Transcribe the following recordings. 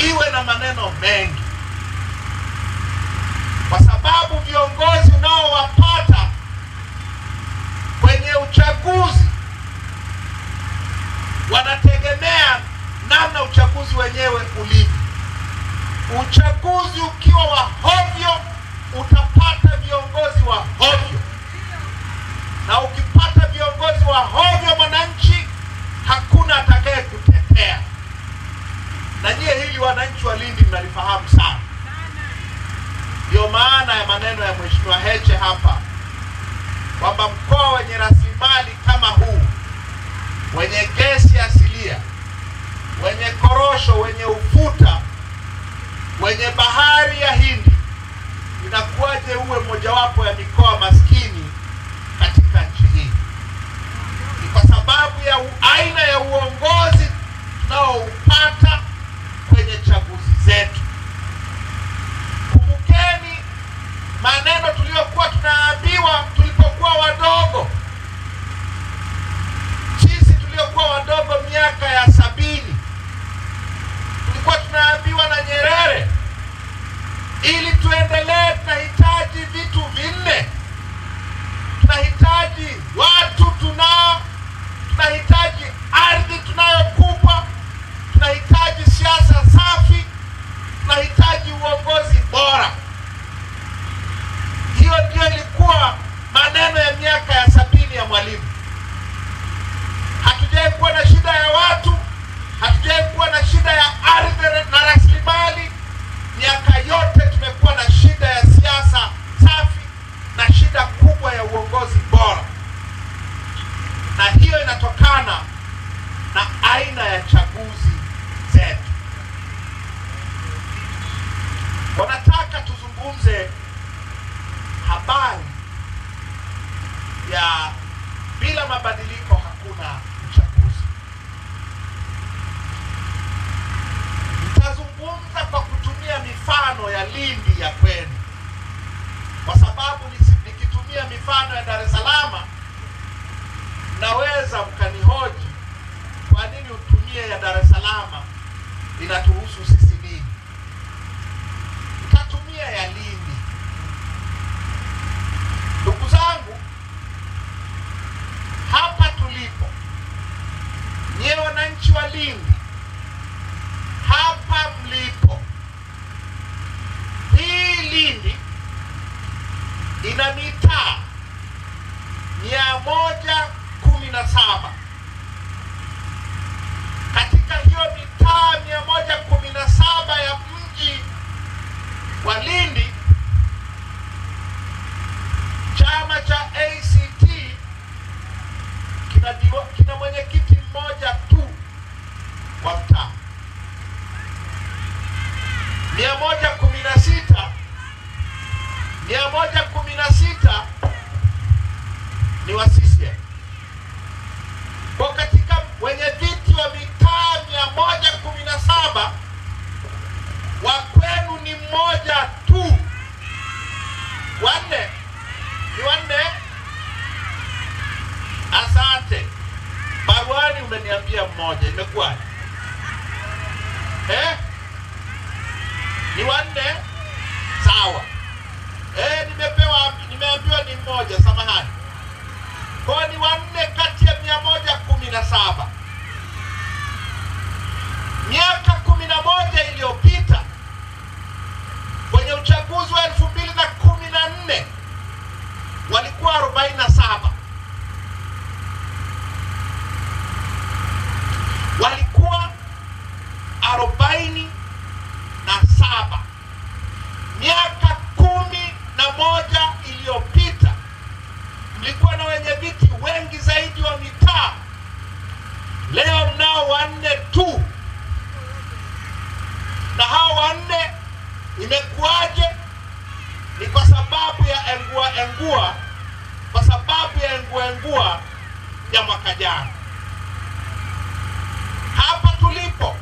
iwe na maneno mengi, kwa sababu viongozi unaowapata kwenye uchaguzi wanategemea namna uchaguzi wenyewe ulivyo. Uchaguzi ukiwa wa hovyo, utapata viongozi wa hovyo, na ukipata viongozi wa hovyo, mwananchi hakuna atakaye kutetea. Na nyie hili wananchi wa Lindi mnalifahamu sana. Ndio maana ya maneno ya Mheshimiwa Heche hapa kwamba mkoa wenye rasilimali kama huu, wenye gesi asilia, wenye korosho, wenye ufuta, wenye bahari ya Hindi, inakuwaje uwe mojawapo ya mikoa maskini katika nchi hii? Ni kwa sababu ya aina ya uongozi tunaoupata kwenye chaguzi zetu. Kumbukeni maneno tuliyokuwa tunaambiwa tulipokuwa wadogo. Sisi tuliokuwa wadogo miaka ya 70 tulikuwa tunaambiwa na Nyerere, ili tuendelee tunahitaji vitu vinne. Tunahitaji watu tunao, tunahitaji ardhi tunayokupa, tunahitaji siasa safi, tunahitaji uongozi bora. Hiyo ndio ilikuwa maneno ya miaka ya 70 ya Mwalimu. Hatujai kuwa na shida ya watu, hatujai kuwa na shida ya ardhi na rasilimali. Miaka yote tumekuwa na shida ya siasa safi na shida kubwa ya uongozi bora. Na hiyo inatokana na aina ya chaguzi zetu. Wanataka tuzungumze habari ya bila mabadiliko hakuna uchaguzi. Nitazungumza kwa kutumia mifano ya Lindi ya kwenu, kwa sababu nikitumia mifano ya Dar es Salaam naweza mkanihoji kwa nini utumie ya Dar es Salaam, inatuhusu sisi nini? Nitatumia ya Lindi. Ndugu zangu, hapa tulipo, nyie wananchi wa Lindi, hapa mlipo, hii Lindi ina mitaa 117. Katika hiyo mitaa 117 ya mji wa Lindi, chama cha ACT kina mwenyekiti mmoja tu wa mtaa. 116 ni wa CCM. Kwa katika wenye viti wa mitaa 117, wa kwenu ni mmoja tu. Wanne ni wanne. Asante. Baruani umeniambia mmoja, imekuwa ni wanne? Sawa. Nimeambiwa ni mmoja, samahani. Kwa ni wanne kati ya 117. Miaka 11 iliyopita kwenye uchaguzi wa 2014 walikuwa 47. Walikuwa 47. Miaka 11 iliyopita mlikuwa na wenye viti wengi zaidi wa mitaa. Leo mnao wanne tu. Na hao wanne imekuwaje? Ni kwa sababu ya engua, kwa sababu ya engua ya mwaka jana. Hapa tulipo,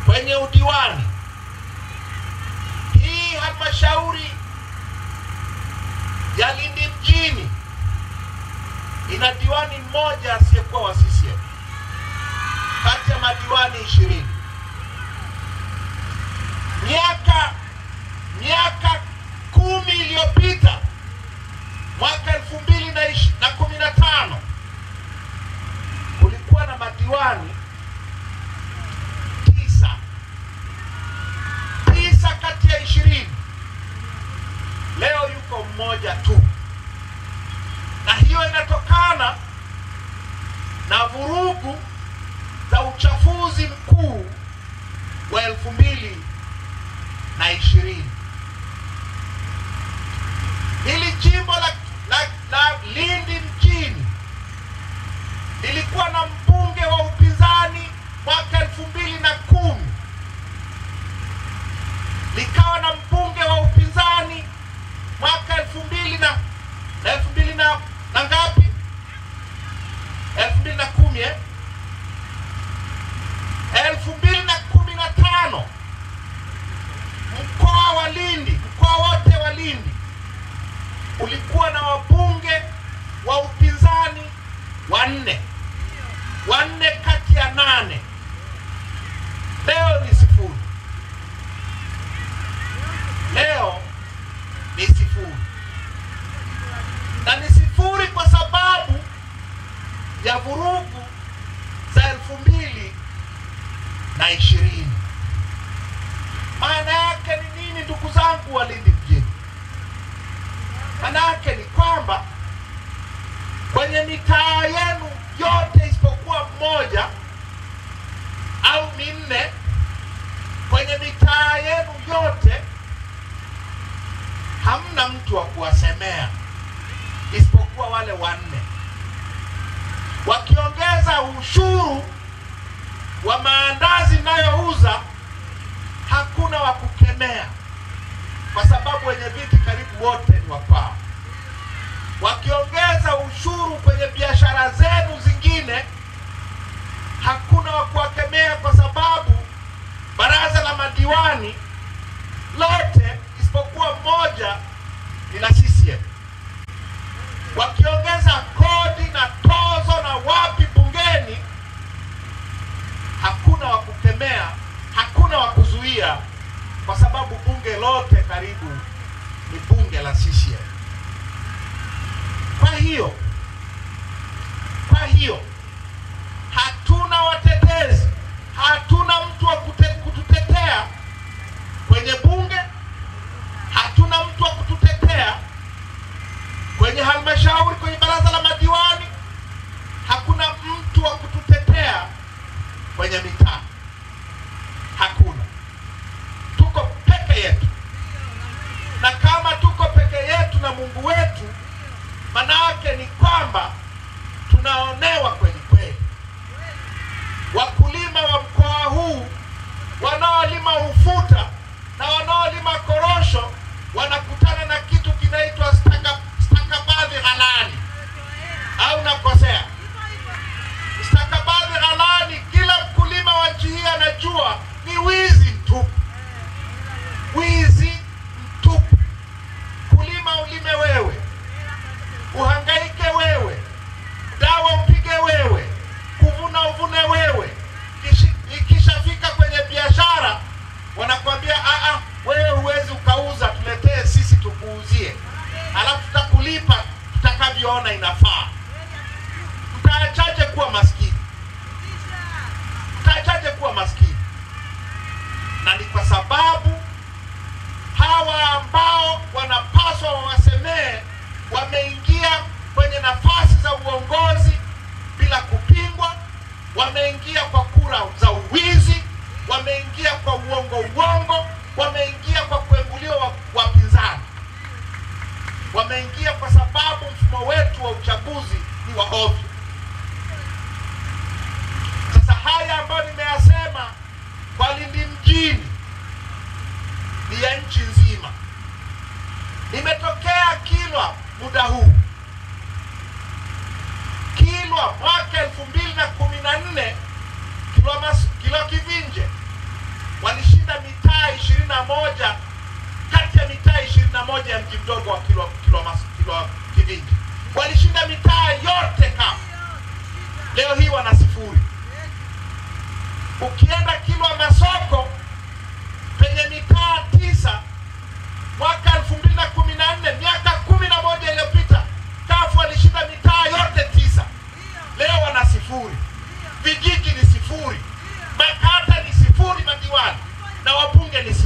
kwenye udiwani, hii halmashauri ya Lindi mjini kuna diwani mmoja asiyekuwa wa CCM kati ya madiwani 20. Miaka 10 iliyopita, mwaka 2015, kulikuwa na madiwani 9 kati ya 20. Leo yuko mmoja tu, na hiyo inatokana na vurugu za uchafuzi mkuu wa 2020. Hili jimbo la Lindi mjini lilikuwa na mbunge wa upinzani mwaka 2010, likawa na mbunge wa upinzani mwaka 2000 na ngapi? 2010 2015 mkoa wa Lindi, mkoa wote wa Lindi ulikuwa na wabunge wa upinzani 4 kati ya 8. Leo ni 0. Leo ni 0. Na ni 0 kwa sababu ya vurugu za 2020. Maana yake ni nini, ndugu zangu wa Lindi mjini? Maana yake ni kwamba kwenye mitaa yenu yote isipokuwa 1 au 4, kwenye mitaa yenu yote hamna mtu wa kuwasemea isipokuwa wale 4. Wakiongeza ushuru wa maandazi ninayouza, hakuna wa kukemea kwa sababu wenye viti karibu wote ni wakwao. Wakiongeza ushuru kwenye biashara zenu zingine, hakuna wa kuwakemea kwa sababu baraza la madiwani lote isipokuwa 1 ni la CCM. Wakiongeza kodi na tozo na wapi bungeni, hakuna wa kukemea, hakuna wa kuzuia kwa sababu bunge lote karibu ni bunge la CCM. Kwa hiyo hatuna watetezi, hatuna mtu wa kututetea kwenye bunge, hatuna mtu wa kututetea kwenye halmashauri, kwenye baraza la madiwani, hakuna mtu wa kututetea kwenye mitaa. Hakuna. Tuko peke yetu. Na kama tuko peke yetu na Mungu wetu, manake ni kwamba tunaonewa kweli kweli. Wakulima wa mkoa huu wanaolima ufuta na wanaolima korosho wanakutana na kitu kinaitwa stakabadhi ghalani. Au nakosea? Stakabadhi ghalani, kila mkulima wa nchi hii anajua ni wizi mtupu. Wizi mtupu. Kulima ulime wewe, uhangaike wewe, dawa upige wewe, kuvuna uvune wewe. Ikishafika kwenye biashara wanakuambia wewe huwezi ukauza, tuletee sisi tukuuzie, alafu tutakulipa tutakavyoona inafaa. Mtaachaje kuwa maskini? Mtaachaje kuwa maskini? Na ni kwa sababu hawa ambao wanapaswa wawasemee wameingia kwenye nafasi za uongozi bila kupingwa, wameingia kwa kura za uwizi, wameingia kwa uongo, wameingia kwa kuenguliwa wapinzani, wameingia kwa sababu mfumo wetu wa uchaguzi ni wa ovyo. Sasa haya ambayo nimeyasema kwa Lindi mjini ni ya nchi nzima. Nimetokea Kilwa muda huu. Kilwa mwaka 2014 Kilwa Kivinje walishinda mitaa 21 kati ya mitaa 21 ya mji mdogo wa Kilwa Kivinje. Walishinda mitaa yote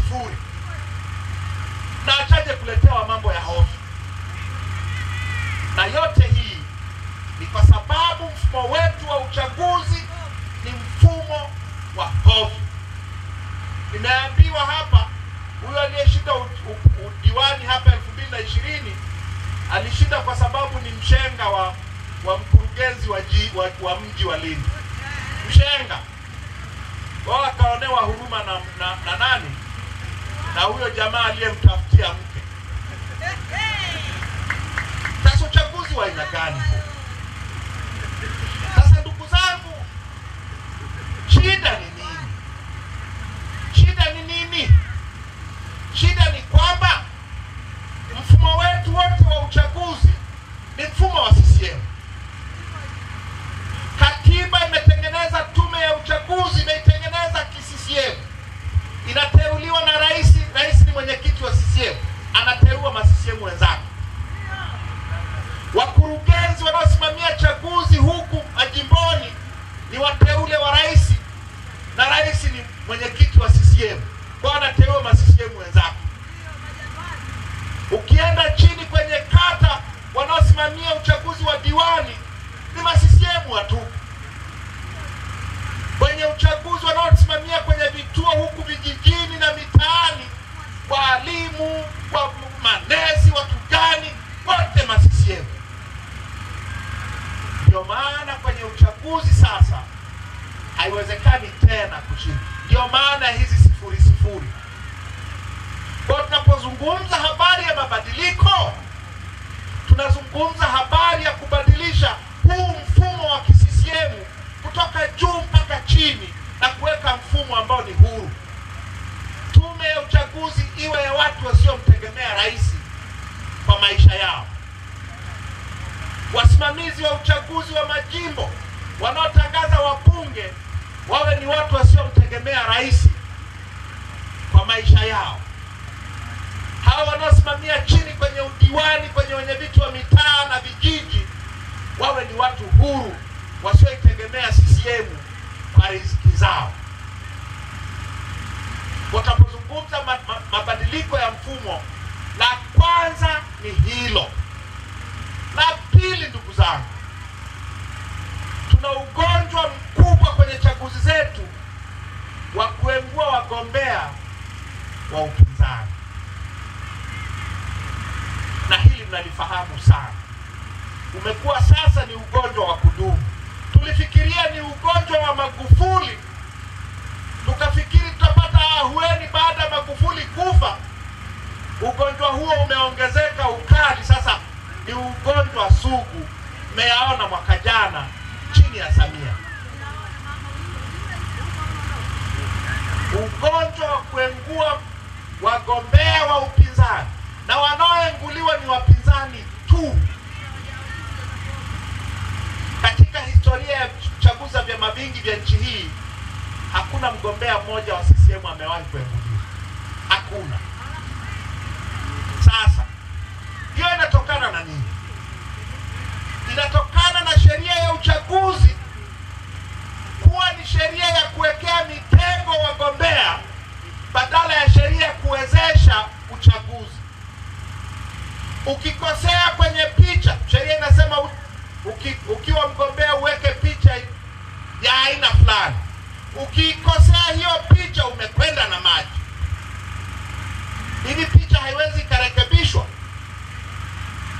sifuri. Na achaje kuletewa mambo ya hofu. Na yote hii ni kwa sababu mfumo wetu wa uchaguzi ni mfumo wa hofu. Nimeambiwa hapa huyo aliyeshinda udiwani hapa 2020 alishinda kwa sababu ni mshenga wa mkurugenzi wa mji wa Lindi. Mshenga. Wao akaonewa huruma na nani? Na huyo jamaa aliyemtafutia mke. Sasa uchaguzi wa aina gani? Sasa ndugu zangu, shida ni nini? Shida ni nini? Shida ni kwamba mfumo wetu wote wa uchaguzi ni mfumo wa CCM. Katiba imetengeneza tume ya uchaguzi, imeitengeneza ki-CCM. Inateuliwa na rais, rais ni mwenyekiti wa CCM, anateua ma-CCM wenzake. Wakurugenzi wanaosimamia chaguzi huku majimboni ni wateule wa rais, na rais ni mwenyekiti wa CCM, kwa anateua ma-CCM wenzake. Ukienda chini kwenye kata, wanaosimamia uchaguzi wa diwani ni ma-CCM watu. Kwenye uchaguzi wanaosimamia kwenye vituo huku vijijini na mitaani, walimu, manesi, watu gani, wote ma-CCM. Ndio maana kwenye uchaguzi sasa haiwezekani tena kushinda. Ndio maana hizi sifuri. Kwa tunapozungumza habari ya mabadiliko, tunazungumza habari ya kubadilisha huu mfumo wa ki-CCM kutoka juu mpaka chini na kuweka mfumo ambao ni huru. Tume ya uchaguzi iwe ya watu wasiomtegemea rais kwa maisha yao. Wasimamizi wa uchaguzi wa majimbo wanaotangaza wabunge wawe ni watu wasiomtegemea rais kwa maisha yao. Hao wanaosimamia chini kwenye udiwani, kwenye wenyeviti wa mitaa na vijiji, wawe ni watu huru wasioitegemea CCM kwa riziki zao. Tunapozungumza mabadiliko ya mfumo, la kwanza ni hilo. La pili, ndugu zangu, tuna ugonjwa mkubwa kwenye chaguzi zetu wa kuengua wagombea wa upinzani. Na hili mnalifahamu sana. Umekuwa sasa ni ugonjwa wa kudumu. Tulifikiria ni ugonjwa wa Magufuli, tukafikiri tutapata ahueni baada ya Magufuli kufa. Ugonjwa huo umeongezeka ukali, sasa ni ugonjwa sugu. Mmeyaona mwaka jana chini ya Samia. Ugonjwa wa kuengua wagombea wa upinzani, na wanaoenguliwa ni wapinzani tu. Katika historia ya chaguzi za vyama vingi vya nchi hii, hakuna mgombea mmoja wa CCM amewahi kuenguliwa. Hakuna. Sasa hiyo inatokana na nini? Inatokana na sheria ya uchaguzi kuwa ni sheria ya kuwekea mitego wagombea badala ya sheria ya kuwezesha uchaguzi. Ukikosea kwenye picha, sheria inasema ukiwa mgombea uweke picha ya aina fulani. Ukikosea hiyo picha, umekwenda na maji. Hivi picha haiwezi karekebishwa.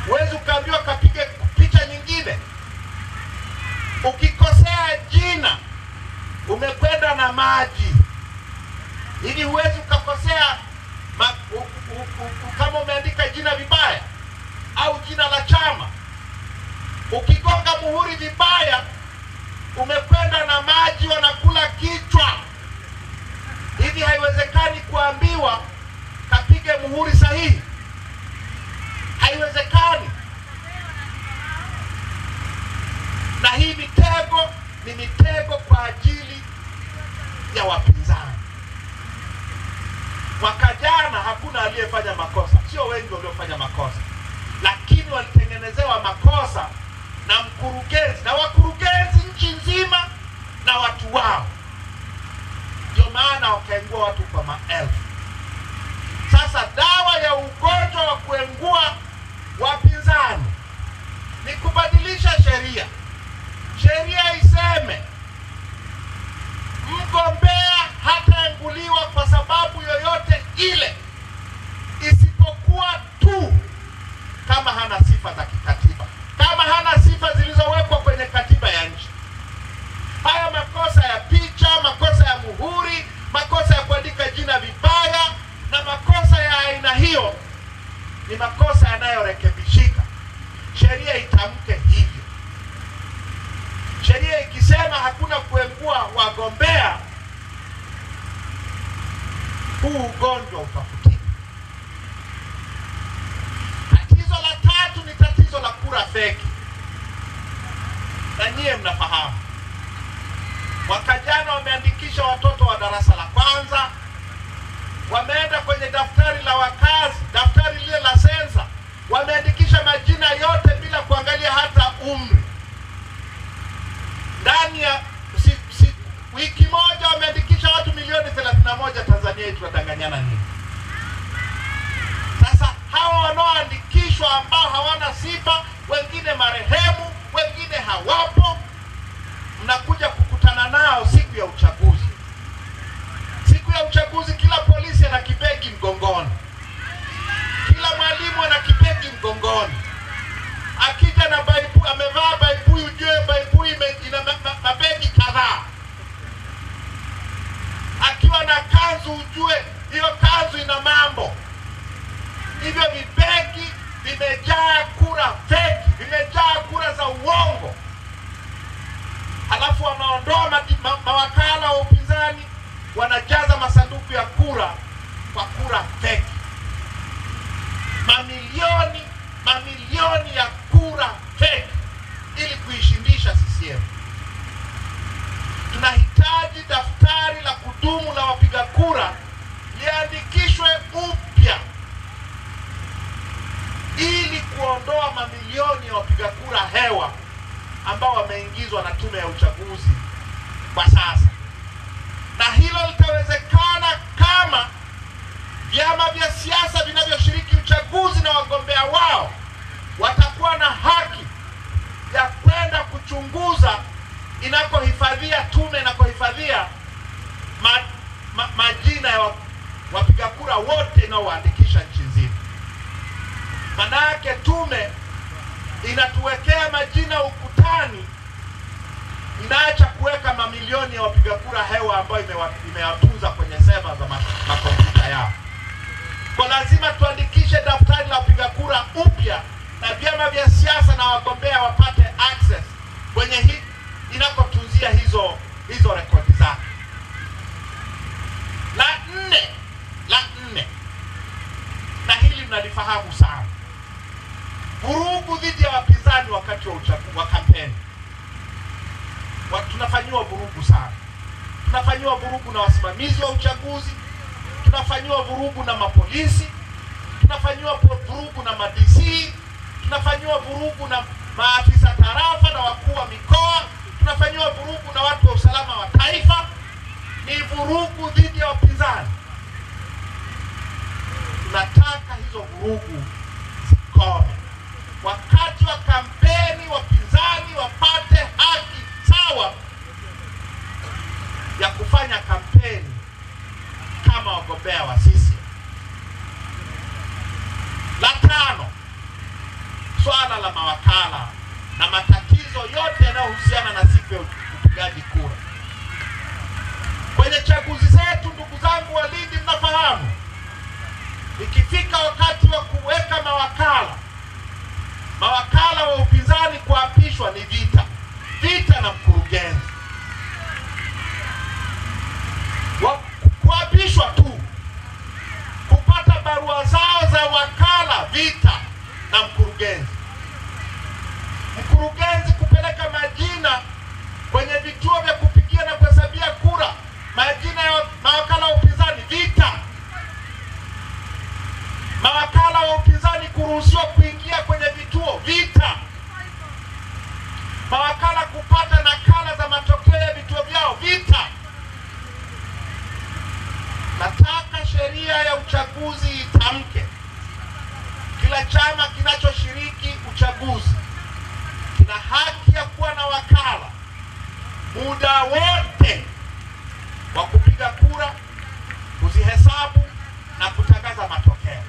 Huwezi ukaambiwa kapige picha nyingine. Ukikosea jina, umekwenda na maji. Hivi huwezi ukakosea kama umeandika jina vibaya au jina la chama. Ukigonga muhuri vibaya, umekwenda na maji, wanakula kichwa. Hivi haiwezekani kuambiwa kapige muhuri sahihi. Haiwezekani. Na hii mitego ni mitego kwa ajili ya wapinzani. Mwaka jana hakuna aliyefanya makosa. Sio wengi waliofanya makosa, lakini walitengenezewa makosa na mkurugenzi na wakurugenzi nchi nzima na watu wao. Ndio maana wakaingua watu kwa maelfu. ni makosa yanayorekebishika. Sheria itamke hivyo. Sheria ikisema hakuna kuengua wagombea, huu ugonjwa utafutika. Tatizo la tatu ni tatizo la kura feki. Na nyie mnafahamu, mwaka jana wameandikisha watoto wa darasa la kwanza, wameenda kwenye daftari la wakazi, daftari lile la sensa, wameandikisha majina yote bila kuangalia hata umri. Ndani ya wiki moja wameandikisha watu milioni 31 Tanzania. Tunadanganyana nini? Sasa hawa wanaoandikishwa ambao hawana sifa, wengine marehemu, wengine hawapo, mnakuja kukutana nao siku ya uchaguzi. Siku ya uchaguzi kila polisi ana kibegi mgongoni, kila mwalimu ana kibegi mgongoni. Akija na baibu, amevaa baibu, ujue baibu ina mabegi kadhaa. Akiwa na kanzu, ujue hiyo kanzu ina mambo. Hivyo vibegi vimejaa kura feki, vimejaa kura za uongo. Halafu wanaondoa mawakala wa upinzani, wanajaza masanduku ya kura kwa kura feki. Mamilioni ya kura feki ili kuishindisha CCM. Tunahitaji daftari la kudumu la wapiga kura liandikishwe upya ili kuondoa mamilioni ya wapiga kura hewa ambao wameingizwa na tume ya uchaguzi kwa sasa. Na hilo litawezekana kama vyama vya siasa vinavyoshiriki uchaguzi na wagombea wao watakuwa na haki ya kwenda kuchunguza inakohifadhia tume na kuhifadhia majina ya wapiga kura wote inaowaandikisha nchi nzima. Manake tume inatuwekea majina ukutani, inaacha kuweka mamilioni ya wapiga kura hewa ambayo imewatunza kwenye seva za makompyuta yao. Kwa lazima tuandikishe daftari la wapiga kura upya, na vyama vya siasa na wagombea wapate access kwenye hii inakotunzia hizo rekodi zake. La nne, na hili mnalifahamu sana, vurugu dhidi ya wapinzani wakati wa kampeni. Tunafanyiwa vurugu sana. Tunafanyiwa vurugu na wasimamizi wa uchaguzi, tunafanyiwa vurugu na mapolisi, tunafanyiwa vurugu na ma-DC, tunafanyiwa vurugu na maafisa tarafa na wakuu wa mikoa, tunafanyiwa vurugu na watu wa usalama wa taifa. Ni vurugu dhidi ya wapinzani. Tunataka hizo vurugu zikome. Wakati wa kampeni wapinzani wapate haki sawa ya kufanya kampeni kama wagombea wa sisi. La tano, swala la mawakala na matatizo yote yanayohusiana na siku ya upigaji kura. Kwenye chaguzi zetu, ndugu zangu wa Lindi, mnafahamu, ikifika wakati wa kuweka mawakala wa upinzani kuapishwa ni vita na mkurugenzi. Kuapishwa tu, kupata barua zao za wakala, vita na mkurugenzi. Mkurugenzi kupeleka majina kwenye vituo vya kupigia na kuhesabia kura, majina ya mawakala wa upinzani, vita. Mawakala wa upinzani kuruhusiwa kuingia kwenye vituo, vita. Mawakala kupata nakala za matokeo ya vituo vyao, vita. Nataka sheria ya uchaguzi itamke kila chama kinachoshiriki uchaguzi kina haki ya kuwa na wakala muda wote wa kupiga kura, kuzihesabu na kutangaza matokeo.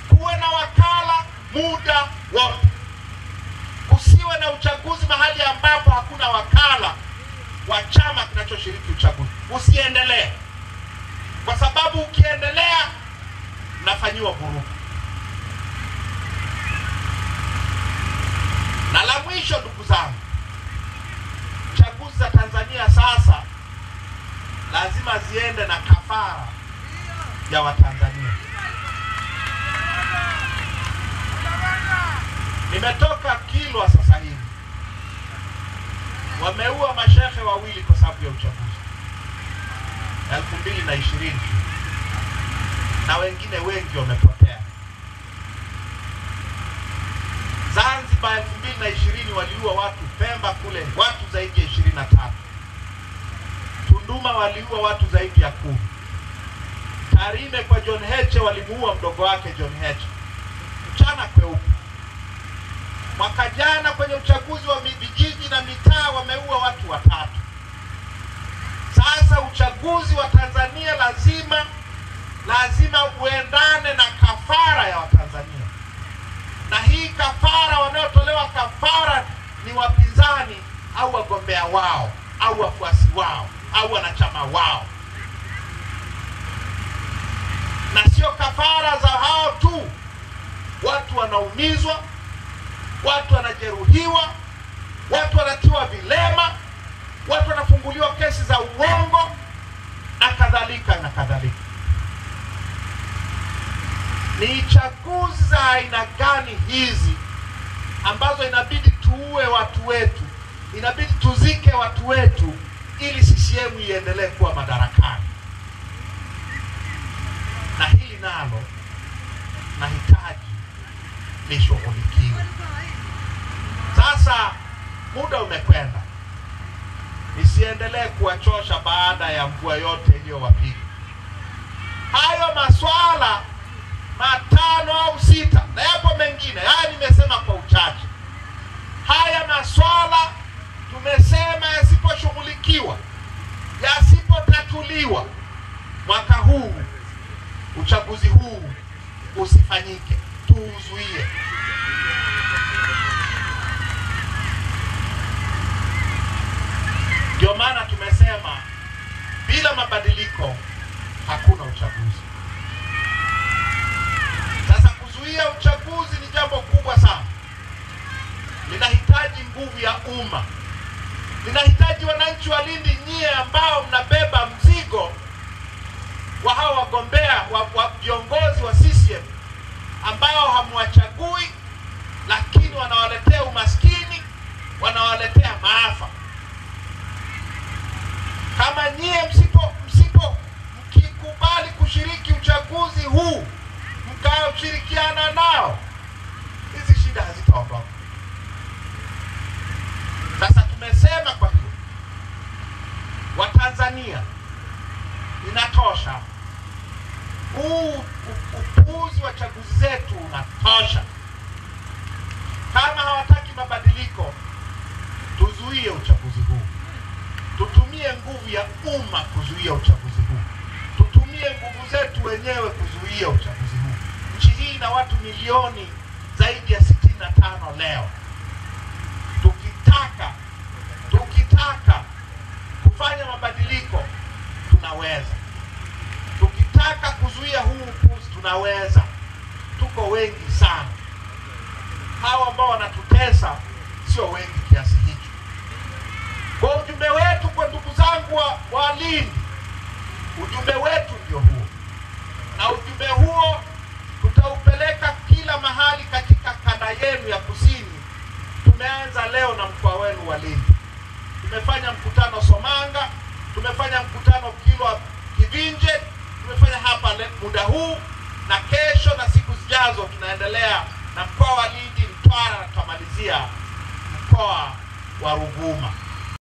Kuwe na wakala muda wote. Kusiwe na uchaguzi mahali ambapo hakuna wakala wa chama kinachoshiriki uchaguzi. Usiendelee. Kwa sababu ukiendelea mnafanyiwa vurugu. mwisho, ndugu zangu, chaguzi za Tanzania sasa lazima ziende na kafara ya Watanzania. Nimetoka Kilwa sasa hivi, wameua mashehe wawili kwa sababu ya uchaguzi 2020 na wengine wengi wamepotea. Zanzibar 2020 waliua watu, Pemba kule watu zaidi ya 23. Tunduma waliua watu zaidi ya 10. Tarime kwa John Heche walimuua mdogo wake John Heche. Mchana kweupe. Mwaka jana kwenye uchaguzi wa vijiji na mitaa wameua watu 3. Sasa uchaguzi wa Tanzania lazima uendane na kafara ya Watanzania. Na hii kafara, wanaotolewa kafara ni wapinzani au wagombea wao au wafuasi wao au wanachama wao, na sio kafara za hao tu. Watu wanaumizwa, watu wanajeruhiwa, watu wanatiwa vilema, watu wanafunguliwa kesi za uongo na kadhalika na kadhalika. Ni chaguzi za aina gani hizi ambazo inabidi tuue watu wetu, inabidi tuzike watu wetu ili CCM iendelee kuwa madarakani? Na hili nalo nahitaji lishughulikiwe. Sasa muda umekwenda, nisiendelee kuwachosha baada ya mvua yote iliyowapiga. Hayo maswala 5 au 6 na yapo mengine, haya nimesema kwa uchache. Haya maswala tumesema yasiposhughulikiwa, yasipotatuliwa, mwaka huu, uchaguzi huu usifanyike, tuuzuie. Ndio maana tumesema bila mabadiliko hakuna uchaguzi. Sasa kuzuia uchaguzi ni jambo kubwa sana. Linahitaji nguvu ya umma. Linahitaji wananchi wa Lindi, nyie ambao mnabeba mzigo wa hao wagombea wa viongozi wa CCM ambao hamwachagui, lakini wanawaletea umaskini, wanawaletea maafa. Kama nyie mkikubali kushiriki uchaguzi huu, mkashirikiana nao, hizi shida hazitaondoka. Sasa tumesema kwa hiyo Watanzania, inatosha. Huu upuuzi wa chaguzi zetu unatosha. Kama hawataki mabadiliko, tuzuie uchaguzi huu. Tutumie nguvu ya umma kuzuia uchaguzi huu. Tutumie nguvu zetu wenyewe kuzuia uchaguzi huu. Nchi hii ina watu milioni zaidi ya 65 leo. Tukitaka kufanya mabadiliko tunaweza. Tukitaka kuzuia huu upuuzi tunaweza. Tuko wengi sana. Hawa ambao wanatutesa sio wengi kiasi hicho. Kwa ujumbe wetu kwa ndugu zangu wa Lindi, ujumbe wetu ndio huo. Na ujumbe huo tutaupeleka kila mahali katika kanda yenu ya kusini. Tumeanza leo na mkoa wenu wa Lindi. Tumefanya mkutano Somanga, tumefanya mkutano Kilwa Kivinje, tumefanya hapa muda huu, na kesho na siku zijazo tunaendelea na mkoa wa Lindi, Mtwara, na tutamalizia mkoa wa Ruvuma.